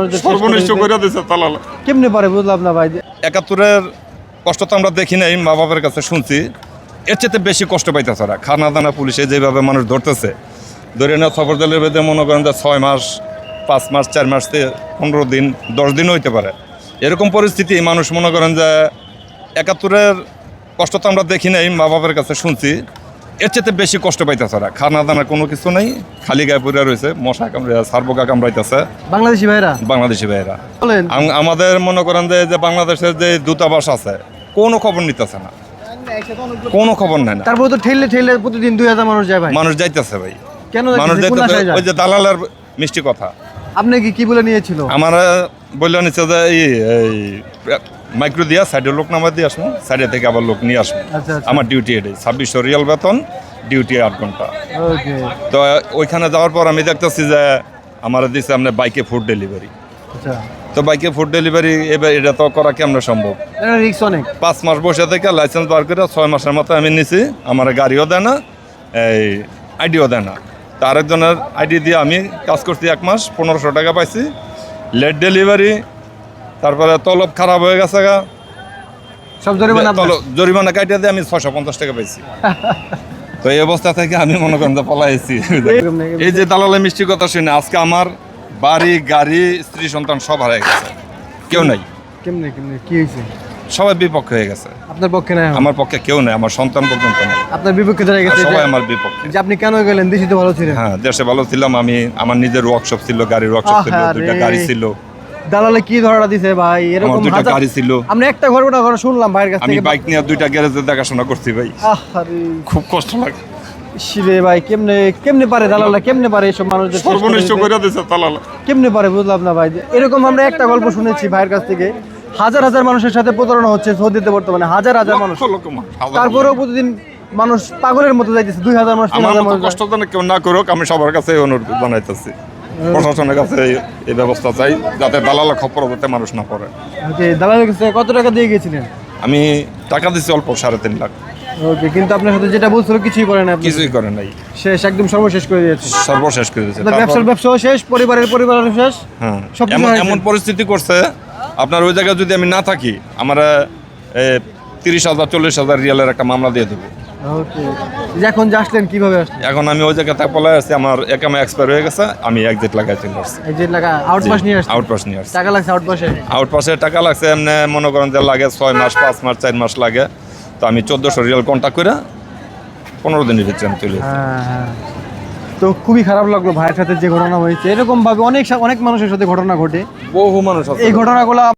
মানুষদের সর্বনিষ্ট করে দিয়েছে তালালা। কেমনে পারে বুঝলাম না ভাই। ৭১-এর কষ্ট তো আমরা দেখি নাই, মা বাবার কাছে শুনছি। এর চেয়ে বেশি কষ্ট পাইতেছে ওরা। খানা দানা পুলিশে যেভাবে মানুষ ধরতেছে, ধরে না খবর দিলে বেঁধে মনে করেন যে 6 মাস 5 মাস 4 মাস থেকে 15 দিন 10 দিনও হইতে পারে। এরকম পরিস্থিতি মানুষ মনে করেন যে ৭১-এর কষ্ট তো আমরা দেখি নাই, মা বাবার কাছে শুনছি। এর চেয়ে বেশি কষ্ট পাইতেছে ওরা। খানা দানা কোনো কিছু নেই, খালি গায়ে পড়ে রয়েছে, মশা কামড়ে সারবোকা কামড়াইতেছে বাংলাদেশি ভাইরা বাংলাদেশি ভাইয়েরা। বলেন আমাদের মনে করেন যে বাংলাদেশের যে দূতাবাস আছে কোনো খবর নিতেছে না, কোনো খবর নেয় না। তারপর তো ঠেলে ঠেলে প্রতিদিন 2000 মানুষ যায় ভাই। মানুষ যাইতেছে ভাই, কেন মানুষ যাইতেছে? কোন যাইতেছে। আশায় যায়? ওই যে দালালের মিষ্টি কথা আপনি কি বলে নিয়েছিল? আমার বললে নিচ্ছে যে এই মাইক্রো দিয়া সাইডের লোক নামা দিয়ে আসবো, সাইডে থেকে আবার লোক নিয়ে আসবো। আচ্ছা আচ্ছা, আমার ডিউটি এটাই 2600 রিয়াল বেতন, ডিউটি 8 ঘন্টা। ওকে। তো ওইখানে যাওয়ার পর আমি দেখতেছি যে আমার দিচ্ছে আপনার বাইকে ফুড ডেলিভারি। আচ্ছা, তো বাইকে ফুড ডেলিভারি এবার এটা তো করা কেমন সম্ভব? এটা রিস্ক অনেক। 5 মাস বসে থেকে লাইসেন্স বার করে 6 মাসের মতো আমি নিছি। আমার গাড়িও দেয় না, এই আইডিও দেয় না। তো আরেকজনের আইডি দিয়ে আমি কাজ করছি 1 মাস, 1500 টাকা পাইছি। লেট ডেলিভারি, তারপরে তলব খারাপ হয়ে গেছে গা, সব জরিমানা আপনার? জরিমানা কাটিয়ে দিয়ে আমি 650 টাকা পাইছি। তো এই অবস্থা থেকে আমি মনে করেন যে পলাইছি। এই যে দালালের মিষ্টি কথা শুনে আজকে আমার বাড়ি গাড়ি স্ত্রী সন্তান সব হারিয়ে গেছে, কেউ নাই। কেমনে কেমনে কি হয়েছে? সবাই বিপক্ষে হয়ে গেছে। আপনার পক্ষে নাই? আমার পক্ষে কেউ নাই, আমার সন্তান পর্যন্ত নেই। আপনার বিপক্ষে যারা গেছে? সবাই আমার বিপক্ষে। যে আপনি কেন গেলেন? দেশে তো ভালো ছিলেন। হ্যাঁ, দেশে ভালো ছিলাম আমি। আমার নিজের ওয়ার্কশপ ছিল, গাড়ির ওয়ার্কশপ ছিল, আহারে। 2টা গাড়ি ছিল। দালালে কি ধরাটা দিছে ভাই? আমার এরকম 2টা গাড়ি ছিল। আমরা একটা ঘটনা শুনলাম ভাইয়ের কাছ আমি থেকে। বাইক নিয়ে 2টা গ্যারেজে দেখাশোনা করছি ভাই। আহারে খুব কষ্ট লাগে। শিরে ভাই, কেমনে কেমনে পারে দালালা? কেমনে পারে এসব মানুষদের সর্বনিষ্ট করে দিয়েছে তালালা। কেমনে পারে বুঝলাম না ভাই। এরকম আমরা একটা গল্প শুনেছি ভাইয়ের কাছ থেকে, হাজার হাজার মানুষের সাথে প্রতারণা হচ্ছে সৌদিতে বর্তমানে, হাজার হাজার মানুষ। তারপরেও প্রতিদিন মানুষ পাগলের মতো যাইতেছে, 2000 মানুষ 3000 আমার মতো মানুষ। কষ্ট যেন কেউ না করুক, আমি সবার কাছে অনুরোধ জানাইতেছি। প্রশাসনের কাছে এই ব্যবস্থা চাই, যাতে দালালা খপ্পর যাতে মানুষ না পড়ে। ওকে, দালালের কাছে কত টাকা দিয়ে গেছিলেন? আমি টাকা দিচ্ছি অল্প, 3.5 লাখ। ওকে, কিন্তু আপনার সাথে যেটা বলছিল কিছুই করে না আপনি? কিছুই করে নাই, শেষ, একদম সর্বশেষ করে দিয়েছে। সর্বশেষ করে দিয়েছে। আপনার ব্যবসাও শেষ, পরিবারের শেষ। হ্যাঁ, সবকিছু হয়েছে। এমন পরিস্থিতি করছে আপনার ওই জায়গায় যদি আমি না থাকি, আমরা 30,000 40,000 রিয়ালের একটা মামলা দিয়ে দেবো। ওকে, এখন যে আসলেন কিভাবে আসলেন? এখন আমি ওই জায়গায় পলাই আসছি, আমার একামে এক্সপায়ার হয়ে গেছে, আমি এক্সিট লাগাই চলে আসছি। এই যে লাগা আউটপাস নিয়ে আসছেন? আউটপাস নিয়ে আসছি। টাকা লাগছে আউটপাসে? আউটপাসে টাকা লাগছে এমনি মনে করেন যে লাগে 6 মাস 5 মাস 4 মাস লাগে। তো আমি 1400 রিয়াল কন্ট্যাক্ট করে 15 দিনের ভিতরে আমি চলে এসেছি। হ্যাঁ হ্যাঁ। তো খুবই খারাপ লাগলো ভাইয়ের সাথে যে ঘটনা হয়েছে। এরকম ভাবে অনেক অনেক মানুষের সাথে ঘটনা ঘটে। বহু মানুষ আছে। এই ঘটনাগুলো